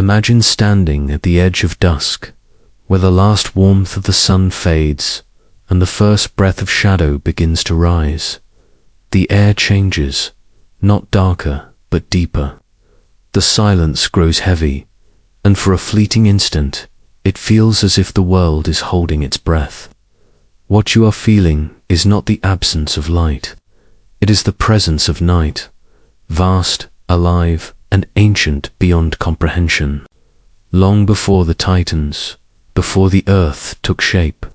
Imagine standing at the edge of dusk, where the last warmth of the sun fades and the first breath of shadow begins to rise. The air changes, not darker, but deeper. The silence grows heavy, and for a fleeting instant, it feels as if the world is holding its breath. What you are feeling is not the absence of light. It is the presence of night, vast, alive, and ancient beyond comprehension. Long before the Titans, before the earth took shape,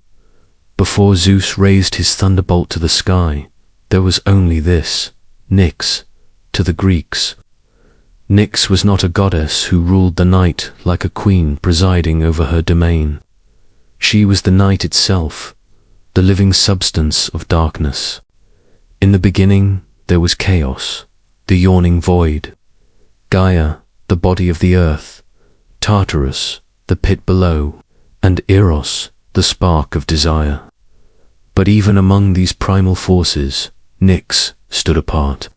before Zeus raised his thunderbolt to the sky, there was only this, Nyx, to the Greeks. Nyx was not a goddess who ruled the night like a queen presiding over her domain. She was the night itself, the living substance of darkness. In the beginning, there was chaos, the yawning void. Gaia, the body of the earth, Tartarus, the pit below, and Eros, the spark of desire. But even among these primal forces, Nyx stood apart.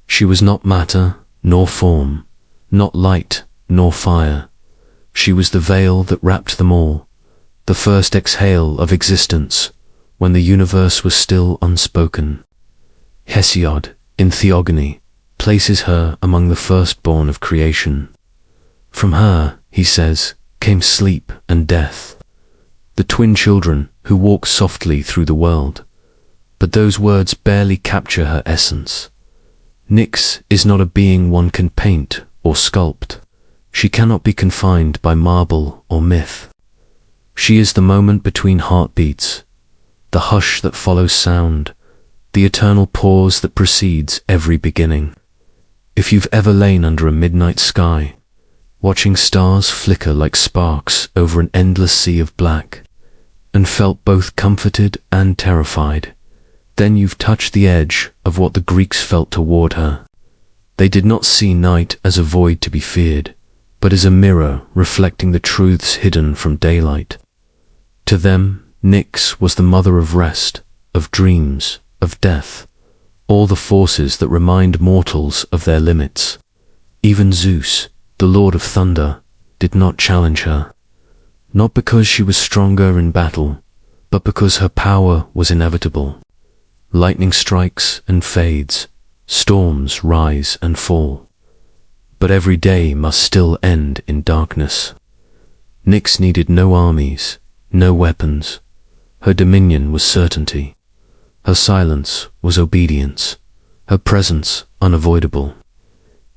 She was not matter, nor form, not light, nor fire. She was the veil that wrapped them all, the first exhale of existence, when the universe was still unspoken. Hesiod, in Theogony, places her among the firstborn of creation. From her, he says, came sleep and death, the twin children who walk softly through the world. But those words barely capture her essence. Nyx is not a being one can paint or sculpt. She cannot be confined by marble or myth. She is the moment between heartbeats, the hush that follows sound, the eternal pause that precedes every beginning. If you've ever lain under a midnight sky, watching stars flicker like sparks over an endless sea of black, and felt both comforted and terrified, then you've touched the edge of what the Greeks felt toward her. They did not see night as a void to be feared, but as a mirror reflecting the truths hidden from daylight. To them, Nyx was the mother of rest, of dreams, of death, all the forces that remind mortals of their limits. Even Zeus, the Lord of Thunder, did not challenge her, not because she was stronger in battle, but because her power was inevitable. Lightning strikes and fades, storms rise and fall, but every day must still end in darkness. Nyx needed no armies, no weapons. Her dominion was certainty. Her silence was obedience. Her presence unavoidable.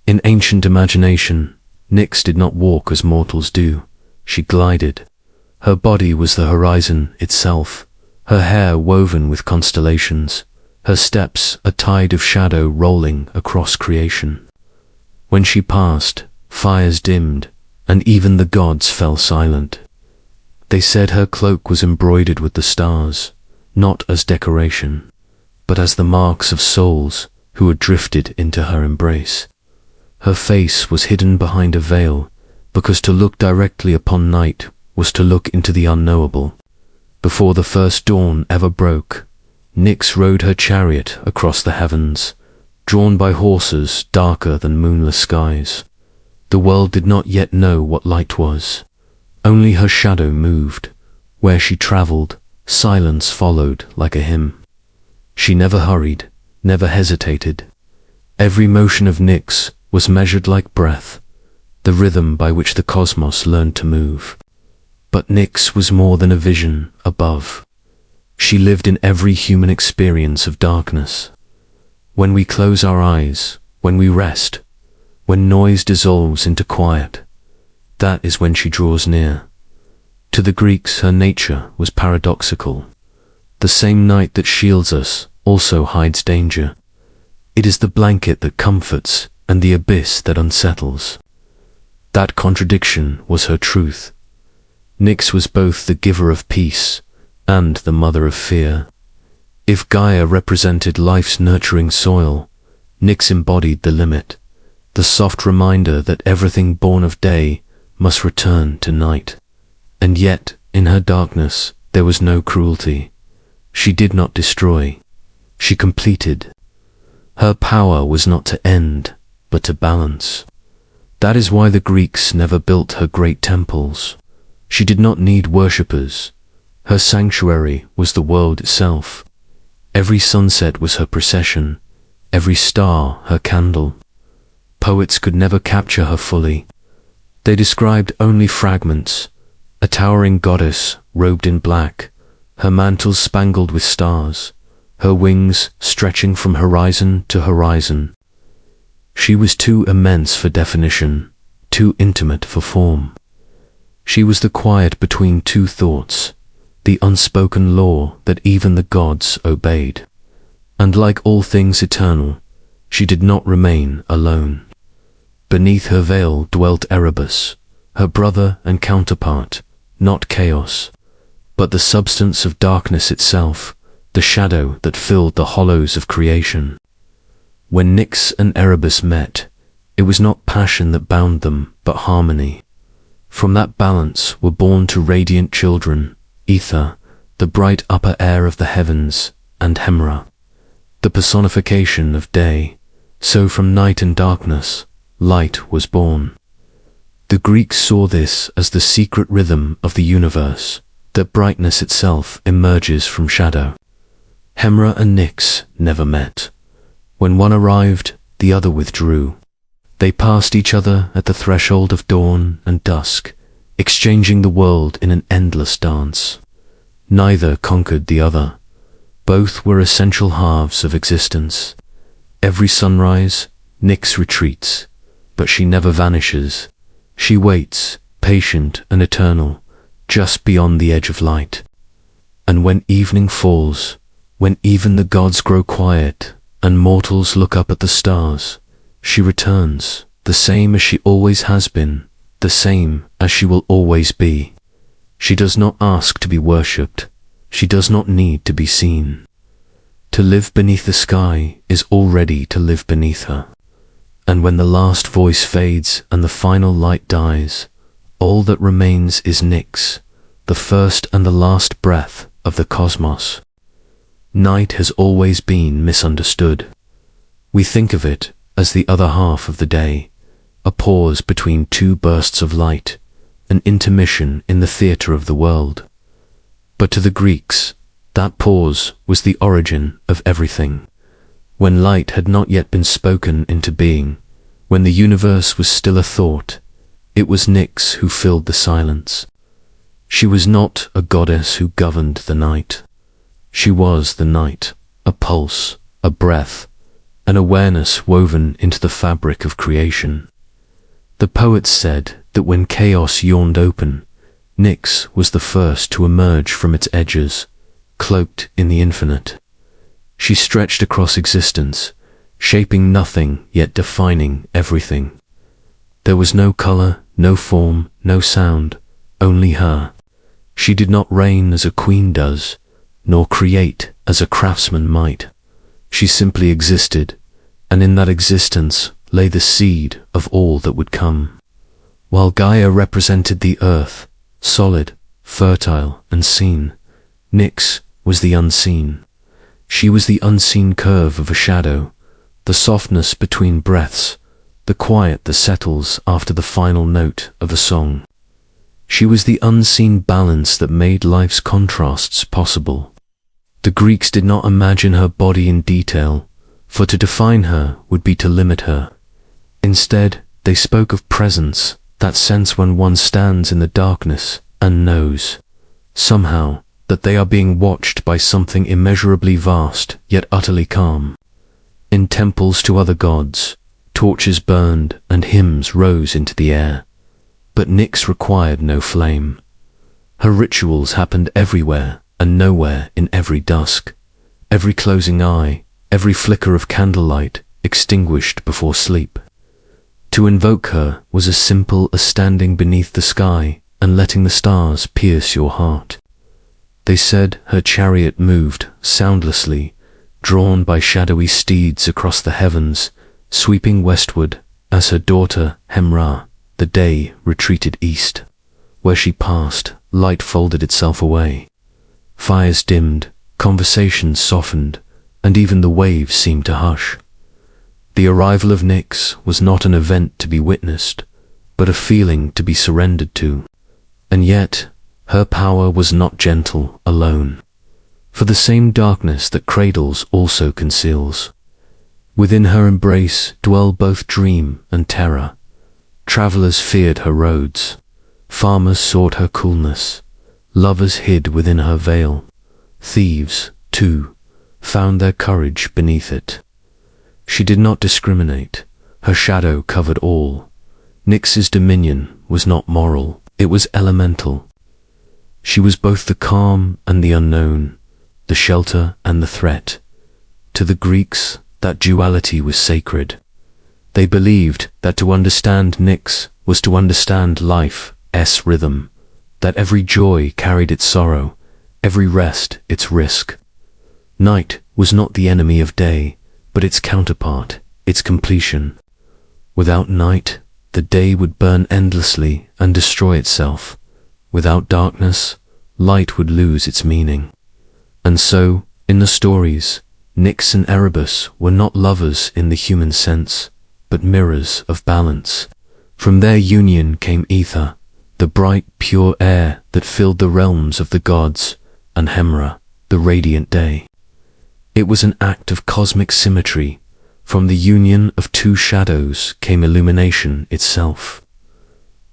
In ancient imagination, Nyx did not walk as mortals do. She glided. Her body was the horizon itself, her hair woven with constellations, her steps a tide of shadow rolling across creation. When she passed, fires dimmed, and even the gods fell silent. They said her cloak was embroidered with the stars, not as decoration, but as the marks of souls who had drifted into her embrace. Her face was hidden behind a veil, because to look directly upon night was to look into the unknowable. Before the first dawn ever broke, Nyx rode her chariot across the heavens, drawn by horses darker than moonless skies. The world did not yet know what light was. Only her shadow moved. Where she travelled, silence followed like a hymn. She never hurried, never hesitated. Every motion of Nyx was measured like breath, the rhythm by which the cosmos learned to move. But Nyx was more than a vision above. She lived in every human experience of darkness. When we close our eyes, when we rest, when noise dissolves into quiet, that is when she draws near. To the Greeks, her nature was paradoxical. The same night that shields us also hides danger. It is the blanket that comforts and the abyss that unsettles. That contradiction was her truth. Nyx was both the giver of peace and the mother of fear. If Gaia represented life's nurturing soil, Nyx embodied the limit, the soft reminder that everything born of day must return to night. And yet, in her darkness, there was no cruelty. She did not destroy. She completed. Her power was not to end, but to balance. That is why the Greeks never built her great temples. She did not need worshippers. Her sanctuary was the world itself. Every sunset was her procession, every star her candle. Poets could never capture her fully. They described only fragments, a towering goddess robed in black, her mantle spangled with stars, her wings stretching from horizon to horizon. She was too immense for definition, too intimate for form. She was the quiet between two thoughts, the unspoken law that even the gods obeyed. And like all things eternal, she did not remain alone. Beneath her veil dwelt Erebus, her brother and counterpart, not chaos, but the substance of darkness itself, the shadow that filled the hollows of creation. When Nyx and Erebus met, it was not passion that bound them, but harmony. From that balance were born two radiant children, Ether, the bright upper air of the heavens, and Hemra, the personification of day. So from night and darkness, light was born. The Greeks saw this as the secret rhythm of the universe, that brightness itself emerges from shadow. Hemra and Nyx never met. When one arrived, the other withdrew. They passed each other at the threshold of dawn and dusk, exchanging the world in an endless dance. Neither conquered the other. Both were essential halves of existence. Every sunrise, Nyx retreats, but she never vanishes. She waits, patient and eternal, just beyond the edge of light. And when evening falls, when even the gods grow quiet and mortals look up at the stars, she returns, the same as she always has been, the same as she will always be. She does not ask to be worshipped. She does not need to be seen. To live beneath the sky is already to live beneath her. And when the last voice fades and the final light dies, all that remains is Nyx, the first and the last breath of the cosmos. Night has always been misunderstood. We think of it as the other half of the day, a pause between two bursts of light, an intermission in the theatre of the world. But to the Greeks, that pause was the origin of everything. When light had not yet been spoken into being, when the universe was still a thought, it was Nyx who filled the silence. She was not a goddess who governed the night. She was the night, a pulse, a breath, an awareness woven into the fabric of creation. The poets said that when chaos yawned open, Nyx was the first to emerge from its edges, cloaked in the infinite. She stretched across existence, shaping nothing yet defining everything. There was no color, no form, no sound, only her. She did not reign as a queen does, nor create as a craftsman might. She simply existed, and in that existence lay the seed of all that would come. While Gaia represented the earth, solid, fertile, and seen, Nyx was the unseen. She was the unseen curve of a shadow, the softness between breaths, the quiet that settles after the final note of a song. She was the unseen balance that made life's contrasts possible. The Greeks did not imagine her body in detail, for to define her would be to limit her. Instead, they spoke of presence, that sense when one stands in the darkness and knows, somehow, that they are being watched by something immeasurably vast yet utterly calm. In temples to other gods, torches burned and hymns rose into the air. But Nyx required no flame. Her rituals happened everywhere and nowhere in every dusk. Every closing eye, every flicker of candlelight extinguished before sleep. To invoke her was as simple as standing beneath the sky and letting the stars pierce your heart. They said her chariot moved soundlessly, drawn by shadowy steeds across the heavens, sweeping westward as her daughter Hemra, the day, retreated east. Where she passed, light folded itself away. Fires dimmed, conversations softened, and even the waves seemed to hush. The arrival of Nyx was not an event to be witnessed, but a feeling to be surrendered to. And yet, her power was not gentle alone, for the same darkness that cradles also conceals. Within her embrace dwell both dream and terror. Travelers feared her roads, farmers sought her coolness, lovers hid within her veil. Thieves, too, found their courage beneath it. She did not discriminate, her shadow covered all. Nyx's dominion was not moral, it was elemental. She was both the calm and the unknown, the shelter and the threat. To the Greeks, that duality was sacred. They believed that to understand Nyx was to understand life's rhythm, that every joy carried its sorrow, every rest its risk. Night was not the enemy of day, but its counterpart, its completion. Without night, the day would burn endlessly and destroy itself. Without darkness, light would lose its meaning. And so, in the stories, Nyx and Erebus were not lovers in the human sense, but mirrors of balance. From their union came ether, the bright, pure air that filled the realms of the gods, and Hemra, the radiant day. It was an act of cosmic symmetry. From the union of two shadows came illumination itself.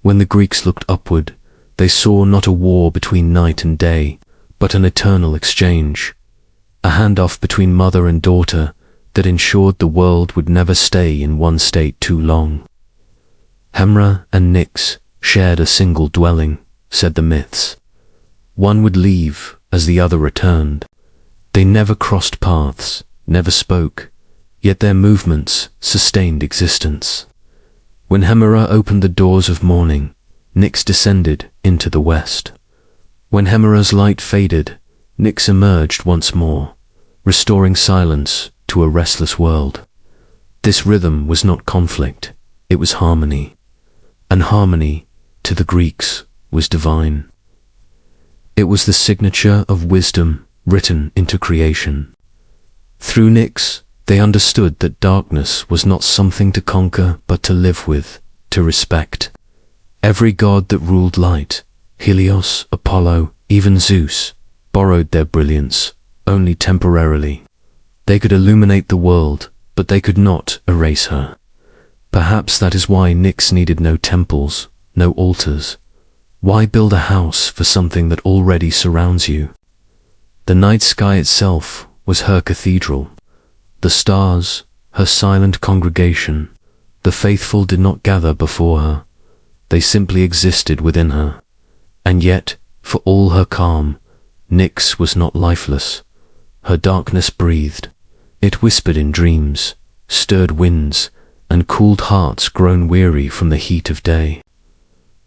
When the Greeks looked upward, they saw not a war between night and day, but an eternal exchange, a handoff between mother and daughter that ensured the world would never stay in one state too long. Hemra and Nyx shared a single dwelling, said the myths. One would leave as the other returned. They never crossed paths, never spoke, yet their movements sustained existence. When Hemera opened the doors of morning, Nyx descended into the west. When Hemera's light faded, Nyx emerged once more, restoring silence to a restless world. This rhythm was not conflict, it was harmony. And harmony, to the Greeks, was divine. It was the signature of wisdom written into creation. Through Nyx, they understood that darkness was not something to conquer but to live with, to respect. Every god that ruled light, Helios, Apollo, even Zeus, borrowed their brilliance, only temporarily. They could illuminate the world, but they could not erase her. Perhaps that is why Nyx needed no temples, no altars. Why build a house for something that already surrounds you? The night sky itself was her cathedral. The stars, her silent congregation. The faithful did not gather before her. They simply existed within her. And yet, for all her calm, Nyx was not lifeless. Her darkness breathed. It whispered in dreams, stirred winds, and cooled hearts grown weary from the heat of day.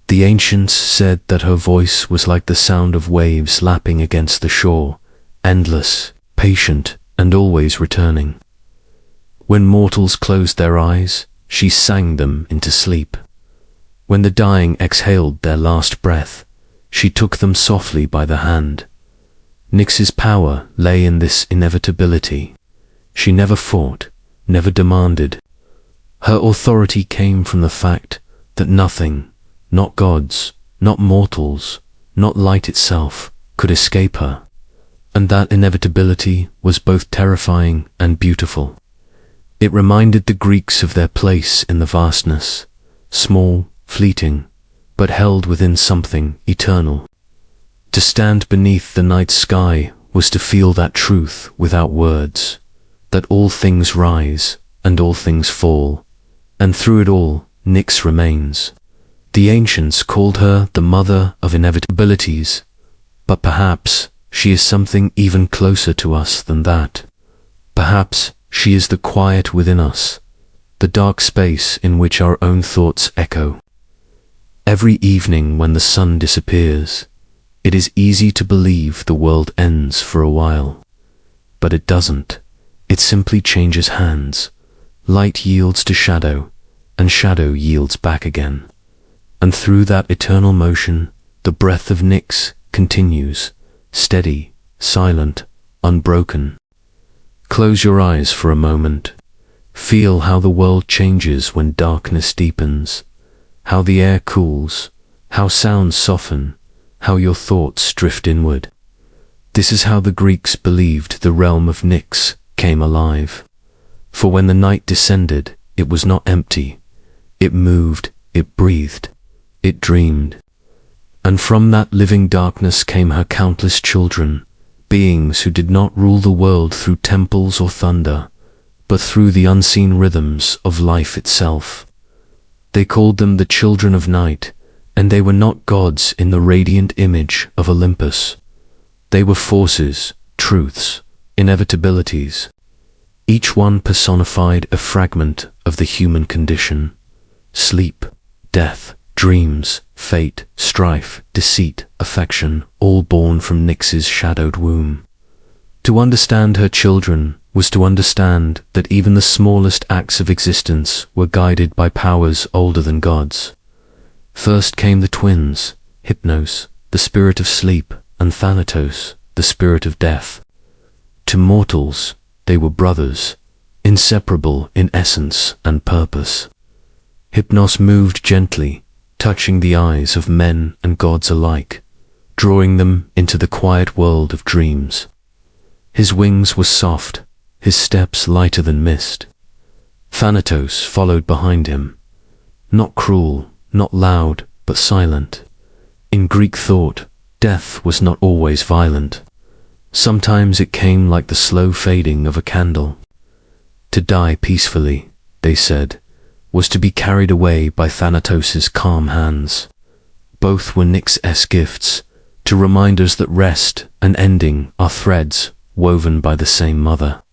The ancients said that her voice was like the sound of waves lapping against the shore, endless, patient, and always returning. When mortals closed their eyes, she sang them into sleep. When the dying exhaled their last breath, she took them softly by the hand. Nyx's power lay in this inevitability. She never fought, never demanded. Her authority came from the fact that nothing, not gods, not mortals, not light itself, could escape her. And that inevitability was both terrifying and beautiful. It reminded the Greeks of their place in the vastness, small, fleeting, but held within something eternal. To stand beneath the night sky was to feel that truth without words, that all things rise and all things fall, and through it all, Nyx remains. The ancients called her the mother of inevitabilities, but perhaps she is something even closer to us than that. Perhaps she is the quiet within us, the dark space in which our own thoughts echo. Every evening when the sun disappears, it is easy to believe the world ends for a while. But it doesn't. It simply changes hands. Light yields to shadow, and shadow yields back again. And through that eternal motion, the breath of Nyx continues, steady, silent, unbroken. Close your eyes for a moment. Feel how the world changes when darkness deepens. how the air cools, how sounds soften, how your thoughts drift inward. This is how the Greeks believed the realm of Nyx came alive. For when the night descended, it was not empty. It moved, it breathed, it dreamed. And from that living darkness came her countless children, beings who did not rule the world through temples or thunder, but through the unseen rhythms of life itself. They called them the children of night, and they were not gods in the radiant image of Olympus. They were forces, truths, inevitabilities. Each one personified a fragment of the human condition. Sleep, death, dreams, fate, strife, deceit, affection, all born from Nyx's shadowed womb. To understand her children was to understand that even the smallest acts of existence were guided by powers older than gods. First came the twins, Hypnos, the spirit of sleep, and Thanatos, the spirit of death. To mortals, they were brothers, inseparable in essence and purpose. Hypnos moved gently, touching the eyes of men and gods alike, drawing them into the quiet world of dreams. His wings were soft, his steps lighter than mist. Thanatos followed behind him, not cruel, not loud, but silent. In Greek thought, death was not always violent. Sometimes it came like the slow fading of a candle. To die peacefully, they said, was to be carried away by Thanatos's calm hands. Both were Nyx's gifts, to remind us that rest and ending are threads woven by the same mother.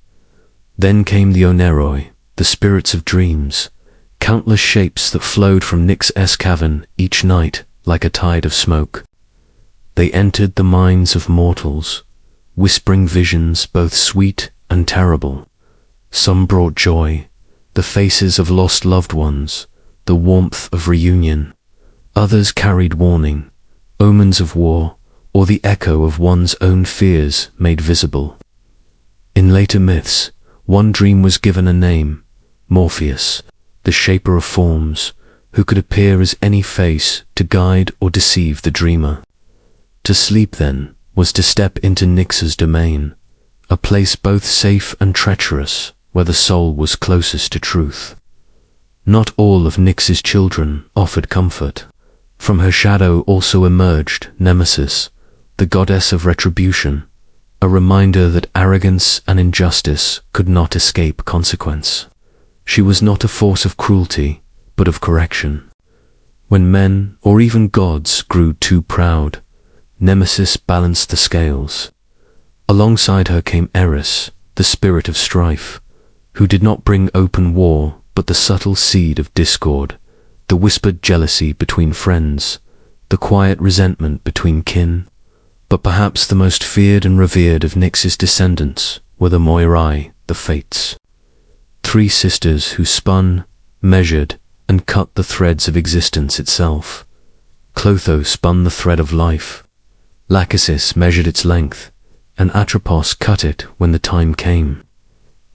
Then came the Oneroi, the spirits of dreams, countless shapes that flowed from Nyx's cavern each night like a tide of smoke. They entered the minds of mortals, whispering visions both sweet and terrible. Some brought joy, the faces of lost loved ones, the warmth of reunion. Others carried warning, omens of war, or the echo of one's own fears made visible. In later myths, one dream was given a name, Morpheus, the shaper of forms, who could appear as any face to guide or deceive the dreamer. To sleep, then, was to step into Nyx's domain, a place both safe and treacherous, where the soul was closest to truth. Not all of Nyx's children offered comfort. From her shadow also emerged Nemesis, the goddess of retribution, a reminder that arrogance and injustice could not escape consequence. She was not a force of cruelty, but of correction. When men, or even gods, grew too proud, Nemesis balanced the scales. Alongside her came Eris, the spirit of strife, who did not bring open war, but the subtle seed of discord, the whispered jealousy between friends, the quiet resentment between kin. But perhaps the most feared and revered of Nyx's descendants were the Moirai, the Fates. 3 sisters who spun, measured, and cut the threads of existence itself. Clotho spun the thread of life. Lachesis measured its length, and Atropos cut it when the time came.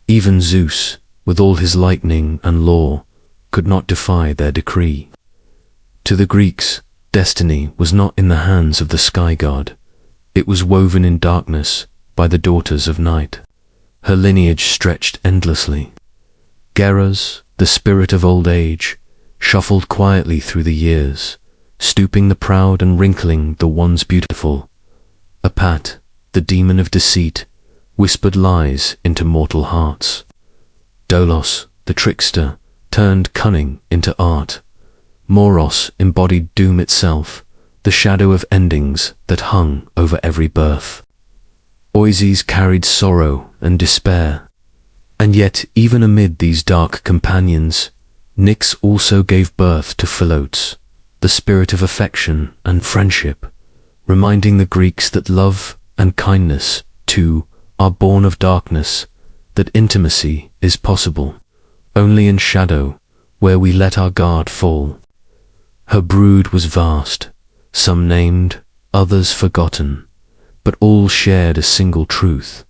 Even Zeus, with all his lightning and law, could not defy their decree. To the Greeks, destiny was not in the hands of the sky god. It was woven in darkness by the daughters of night. Her lineage stretched endlessly. Geras, the spirit of old age, shuffled quietly through the years, stooping the proud and wrinkling the once beautiful. Apat, the demon of deceit, whispered lies into mortal hearts. Dolos, the trickster, turned cunning into art. Moros embodied doom itself, the shadow of endings that hung over every birth. Oises carried sorrow and despair. And yet, even amid these dark companions, Nyx also gave birth to Philotes, the spirit of affection and friendship, reminding the Greeks that love and kindness, too, are born of darkness, that intimacy is possible, only in shadow, where we let our guard fall. Her brood was vast, some named, others forgotten, but all shared a single truth.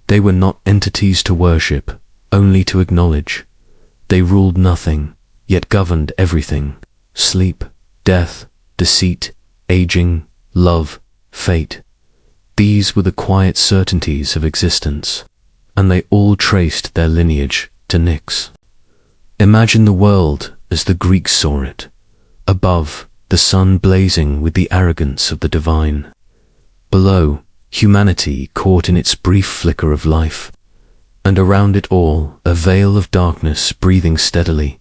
They were not entities to worship, only to acknowledge. They ruled nothing, yet governed everything. sleep, death, deceit, aging, love, fate. These were the quiet certainties of existence, and they all traced their lineage to Nyx. Imagine the world as the Greeks saw it. Above, the sun blazing with the arrogance of the divine. Below, humanity caught in its brief flicker of life. And around it all, a veil of darkness breathing steadily,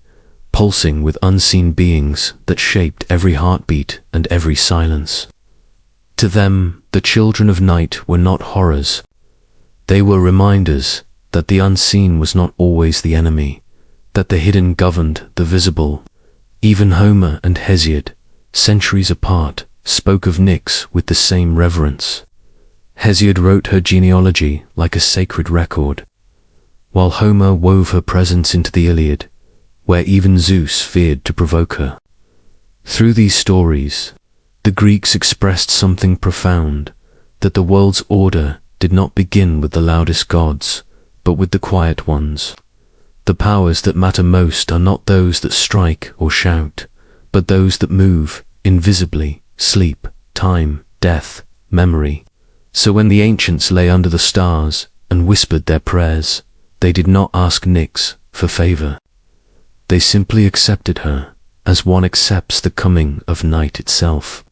pulsing with unseen beings that shaped every heartbeat and every silence. To them, the children of night were not horrors. They were reminders that the unseen was not always the enemy, that the hidden governed the visible. Even Homer and Hesiod, centuries apart, spoke of Nyx with the same reverence. Hesiod wrote her genealogy like a sacred record, while Homer wove her presence into the Iliad, where even Zeus feared to provoke her. Through these stories, the Greeks expressed something profound, that the world's order did not begin with the loudest gods, but with the quiet ones. The powers that matter most are not those that strike or shout, but those that move invisibly, sleep, time, death, memory. So when the ancients lay under the stars and whispered their prayers, they did not ask Nyx for favor. They simply accepted her, as one accepts the coming of night itself.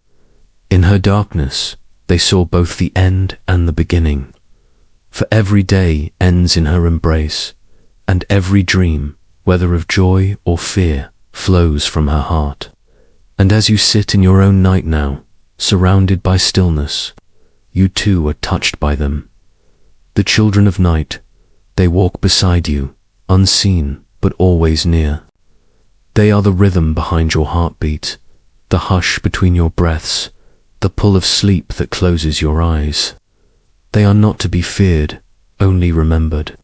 In her darkness, they saw both the end and the beginning. For every day ends in her embrace, and every dream, whether of joy or fear, flows from her heart. And as you sit in your own night now, surrounded by stillness, you too are touched by them. The children of night, they walk beside you, unseen but always near. They are the rhythm behind your heartbeat, the hush between your breaths, the pull of sleep that closes your eyes. They are not to be feared, only remembered.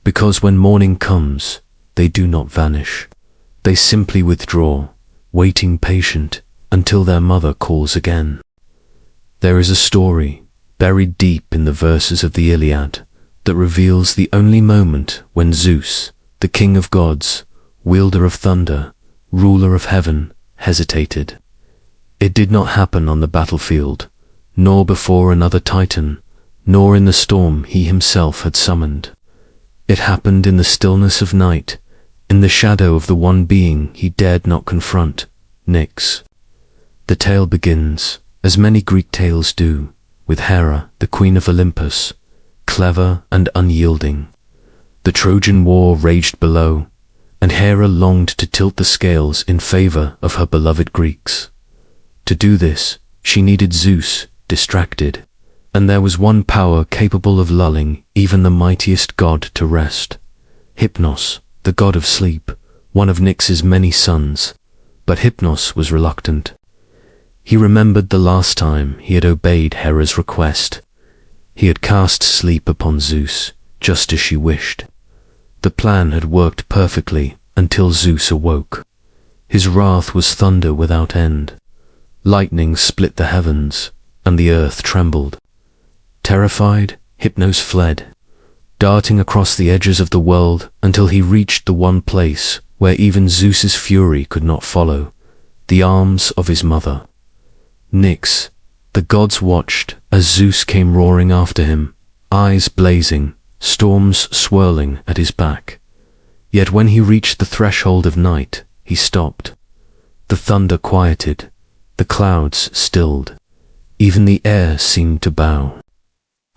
Because when morning comes, they do not vanish. They simply withdraw, waiting patient until their mother calls again. There is a story, buried deep in the verses of the Iliad, that reveals the only moment when Zeus, the king of gods, wielder of thunder, ruler of heaven, hesitated. It did not happen on the battlefield, nor before another Titan, nor in the storm he himself had summoned. It happened in the stillness of night, in the shadow of the one being he dared not confront, Nyx. The tale begins, as many Greek tales do, with Hera, the queen of Olympus, clever and unyielding. The Trojan War raged below, and Hera longed to tilt the scales in favor of her beloved Greeks. To do this, she needed Zeus, distracted, and there was one power capable of lulling even the mightiest god to rest. Hypnos, the god of sleep, one of Nyx's many sons, but Hypnos was reluctant. He remembered the last time he had obeyed Hera's request. He had cast sleep upon Zeus, just as she wished. The plan had worked perfectly until Zeus awoke. His wrath was thunder without end. Lightning split the heavens, and the earth trembled. Terrified, Hypnos fled, darting across the edges of the world until he reached the one place where even Zeus's fury could not follow, the arms of his mother. Nyx, the gods watched as Zeus came roaring after him, eyes blazing, storms swirling at his back. Yet when he reached the threshold of night, he stopped. The thunder quieted, the clouds stilled, even the air seemed to bow.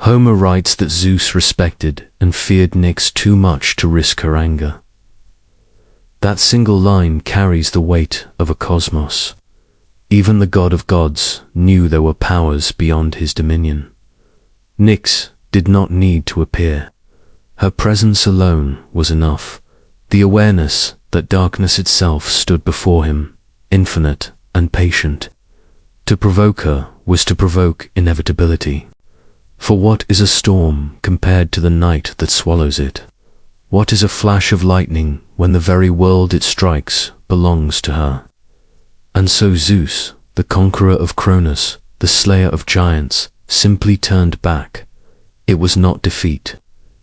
Homer writes that Zeus respected and feared Nyx too much to risk her anger. That single line carries the weight of a cosmos. Even the god of gods knew there were powers beyond his dominion. Nyx did not need to appear. Her presence alone was enough. The awareness that darkness itself stood before him, infinite and patient. To provoke her was to provoke inevitability. For what is a storm compared to the night that swallows it? What is a flash of lightning when the very world it strikes belongs to her? And so Zeus, the conqueror of Cronus, the slayer of giants, simply turned back. It was not defeat.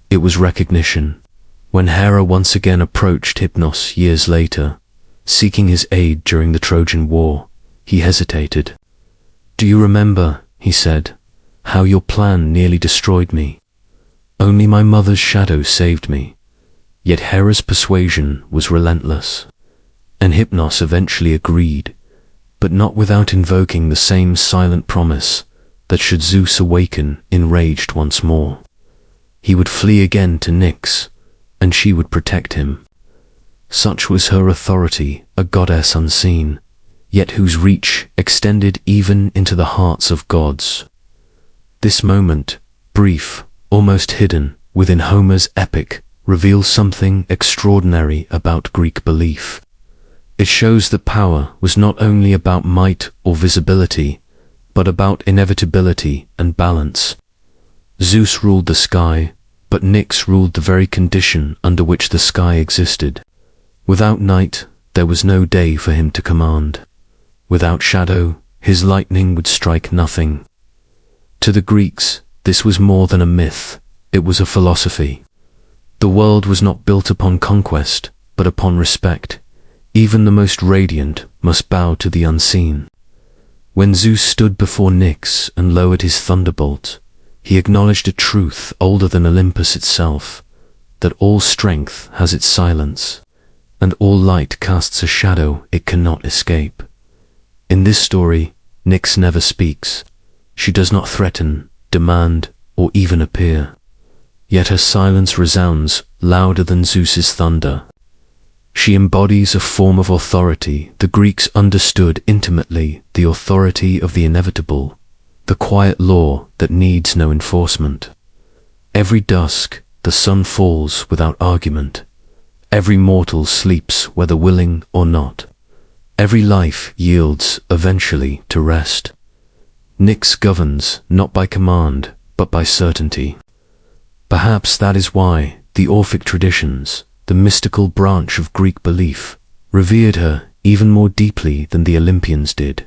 It was recognition. When Hera once again approached Hypnos years later, seeking his aid during the Trojan War. He hesitated. "Do you remember," he said, "how your plan nearly destroyed me? Only my mother's shadow saved me." Yet Hera's persuasion was relentless, and Hypnos eventually agreed, but not without invoking the same silent promise that should Zeus awaken enraged once more, he would flee again to Nyx, and she would protect him. Such was her authority, a goddess unseen, yet whose reach extended even into the hearts of gods. This moment, brief, almost hidden within Homer's epic, reveals something extraordinary about Greek belief. It shows that power was not only about might or visibility, but about inevitability and balance. Zeus ruled the sky, but Nyx ruled the very condition under which the sky existed. Without night, there was no day for him to command. Without shadow, his lightning would strike nothing. To the Greeks, this was more than a myth, it was a philosophy. The world was not built upon conquest, but upon respect. Even the most radiant must bow to the unseen. When Zeus stood before Nyx and lowered his thunderbolt, he acknowledged a truth older than Olympus itself, that all strength has its silence, and all light casts a shadow it cannot escape. In this story, Nyx never speaks. She does not threaten, demand, or even appear. Yet her silence resounds louder than Zeus's thunder. She embodies a form of authority the Greeks understood intimately, the authority of the inevitable, the quiet law that needs no enforcement. Every dusk, the sun falls without argument. Every mortal sleeps whether willing or not. Every life yields eventually to rest. Nyx governs not by command, but by certainty. Perhaps that is why the Orphic traditions, the mystical branch of Greek belief, revered her even more deeply than the Olympians did.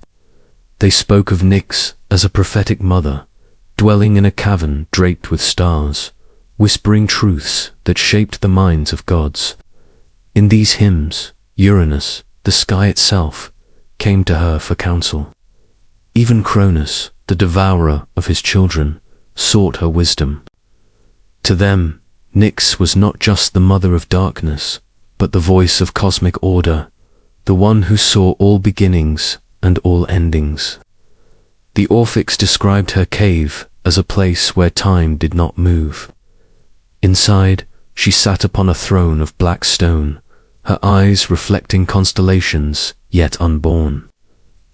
They spoke of Nyx as a prophetic mother, dwelling in a cavern draped with stars, whispering truths that shaped the minds of gods. In these hymns, Uranus, the sky itself, came to her for counsel. Even Cronus, the devourer of his children, sought her wisdom. To them, Nyx was not just the mother of darkness, but the voice of cosmic order, the one who saw all beginnings and all endings. The Orphics described her cave as a place where time did not move. Inside, she sat upon a throne of black stone, her eyes reflecting constellations yet unborn.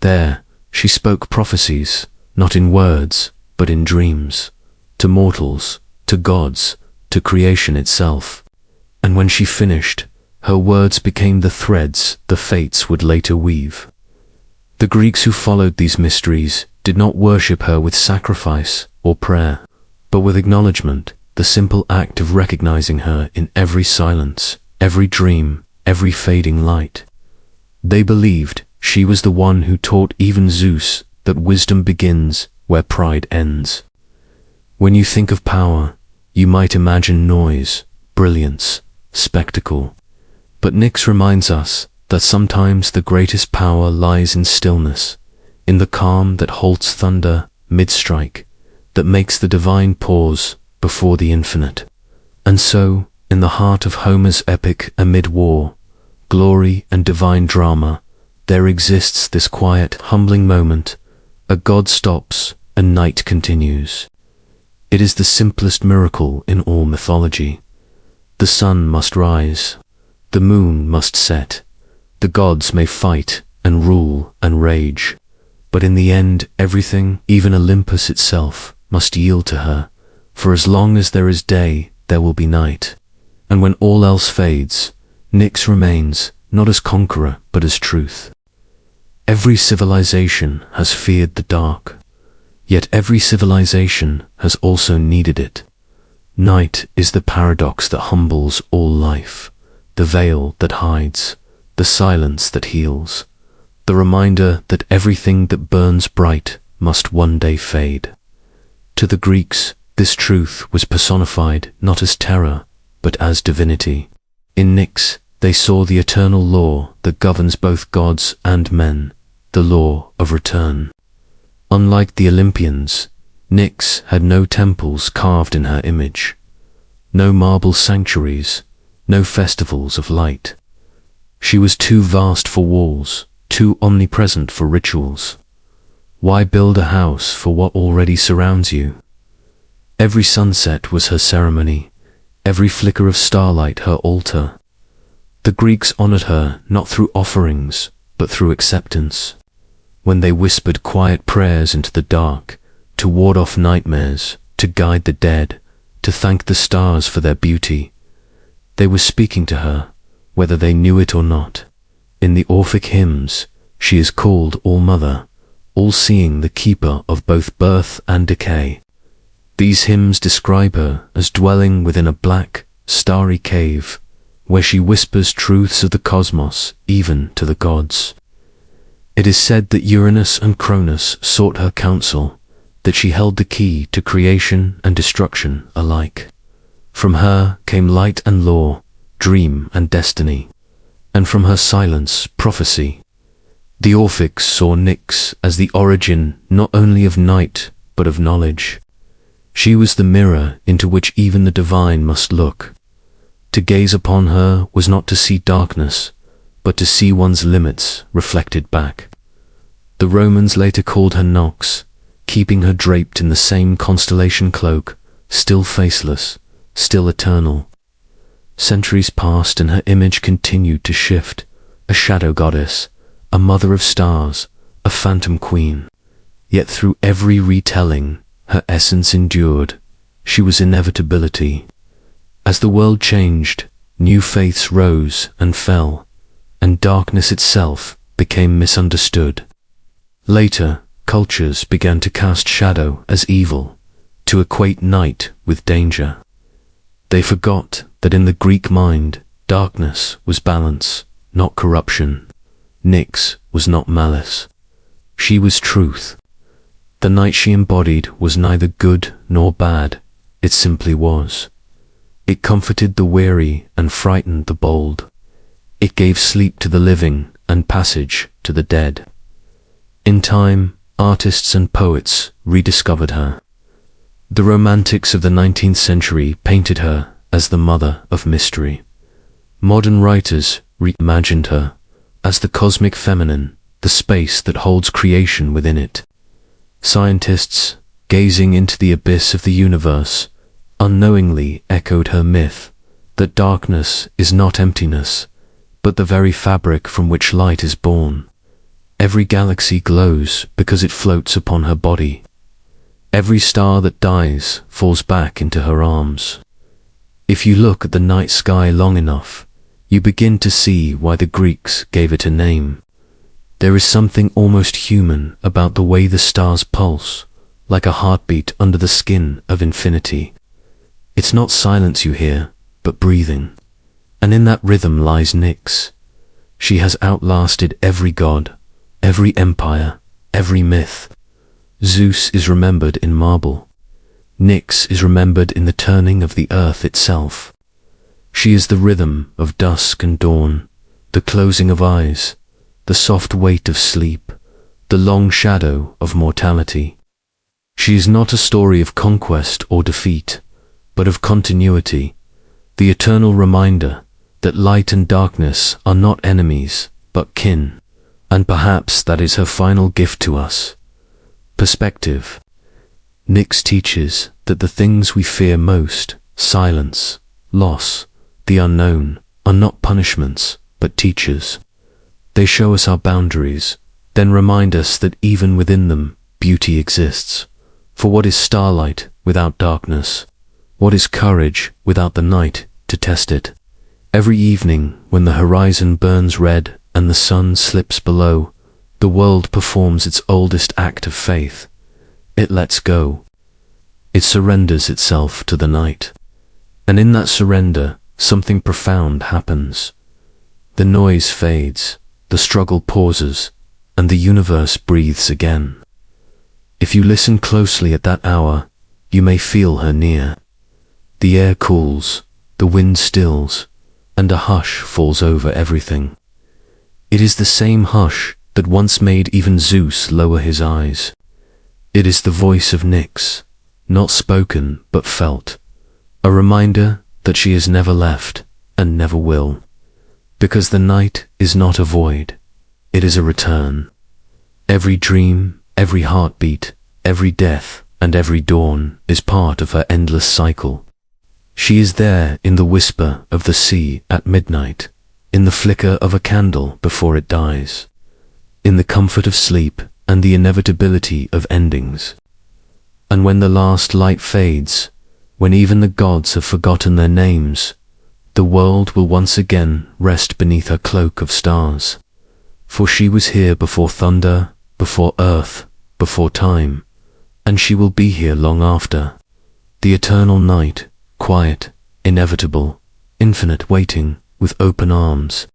There, she spoke prophecies, not in words, but in dreams, to mortals, to gods, to creation itself. And when she finished, her words became the threads the fates would later weave. The Greeks who followed these mysteries did not worship her with sacrifice or prayer, but with acknowledgement, the simple act of recognizing her in every silence, every dream, every fading light. They believed she was the one who taught even Zeus that wisdom begins where pride ends. When you think of power, you might imagine noise, brilliance, spectacle. But Nyx reminds us that sometimes the greatest power lies in stillness, in the calm that halts thunder mid-strike, that makes the divine pause before the infinite. And so, in the heart of Homer's epic amid war, glory and divine drama, there exists this quiet, humbling moment. A god stops and night continues. It is the simplest miracle in all mythology. The sun must rise, the moon must set, the gods may fight and rule and rage, but in the end everything, even Olympus itself, must yield to her, for as long as there is day, there will be night. And when all else fades, Nyx remains, not as conqueror, but as truth. Every civilization has feared the dark, yet every civilization has also needed it. Night is the paradox that humbles all life, the veil that hides, the silence that heals, the reminder that everything that burns bright must one day fade. To the Greeks, this truth was personified not as terror, but as divinity. In Nyx, They saw the eternal law that governs both gods and men, the law of return. Unlike the Olympians, Nyx had no temples carved in her image, no marble sanctuaries, no festivals of light. She was too vast for walls, too omnipresent for rituals. Why build a house for what already surrounds you? Every sunset was her ceremony, every flicker of starlight her altar. The Greeks honored her not through offerings, but through acceptance. When they whispered quiet prayers into the dark, to ward off nightmares, to guide the dead, to thank the stars for their beauty, they were speaking to her, whether they knew it or not. In the Orphic hymns, she is called All-Mother, all-seeing, the keeper of both birth and decay. These hymns describe her as dwelling within a black, starry cave, where she whispers truths of the cosmos even to the gods. It is said that Uranus and Cronus sought her counsel, that she held the key to creation and destruction alike. From her came light and law, dream and destiny, and from her silence, prophecy. The Orphics saw Nyx as the origin not only of night, but of knowledge. She was the mirror into which even the divine must look. To gaze upon her was not to see darkness, but to see one's limits reflected back. The Romans later called her Nox, keeping her draped in the same constellation cloak, still faceless, still eternal. Centuries passed and her image continued to shift, a shadow goddess, a mother of stars, a phantom queen. Yet through every retelling, her essence endured. She was inevitability. As the world changed, new faiths rose and fell, and darkness itself became misunderstood. Later, cultures began to cast shadow as evil, to equate night with danger. They forgot that in the Greek mind, darkness was balance, not corruption. Nyx was not malice. She was truth. The night she embodied was neither good nor bad, it simply was. It comforted the weary and frightened the bold. It gave sleep to the living and passage to the dead. In time, artists and poets rediscovered her. The romantics of the 19th century painted her as the mother of mystery. Modern writers reimagined her as the cosmic feminine, the space that holds creation within it. Scientists, gazing into the abyss of the universe, unknowingly echoed her myth that darkness is not emptiness, but the very fabric from which light is born. Every galaxy glows because it floats upon her body. Every star that dies falls back into her arms. If you look at the night sky long enough, you begin to see why the Greeks gave it a name. There is something almost human about the way the stars pulse, like a heartbeat under the skin of infinity. It's not silence you hear, but breathing. And in that rhythm lies Nyx. She has outlasted every god, every empire, every myth. Zeus is remembered in marble. Nyx is remembered in the turning of the earth itself. She is the rhythm of dusk and dawn, the closing of eyes, the soft weight of sleep, the long shadow of mortality. She is not a story of conquest or defeat, but of continuity, the eternal reminder that light and darkness are not enemies, but kin. And perhaps that is her final gift to us. Perspective. Nyx teaches that the things we fear most, silence, loss, the unknown, are not punishments, but teachers. They show us our boundaries, then remind us that even within them, beauty exists. For what is starlight without darkness? What is courage without the night to test it? Every evening, when the horizon burns red and the sun slips below, the world performs its oldest act of faith. It lets go. It surrenders itself to the night. And in that surrender, something profound happens. The noise fades, the struggle pauses, and the universe breathes again. If you listen closely at that hour, you may feel her near. The air cools, the wind stills, and a hush falls over everything. It is the same hush that once made even Zeus lower his eyes. It is the voice of Nyx, not spoken but felt, a reminder that she has never left and never will. Because the night is not a void, it is a return. Every dream, every heartbeat, every death, and every dawn is part of her endless cycle. She is there in the whisper of the sea at midnight, in the flicker of a candle before it dies, in the comfort of sleep and the inevitability of endings. And when the last light fades, when even the gods have forgotten their names, the world will once again rest beneath her cloak of stars. For she was here before thunder, before earth, before time, and she will be here long after. The eternal night, quiet, inevitable, infinite, waiting with open arms.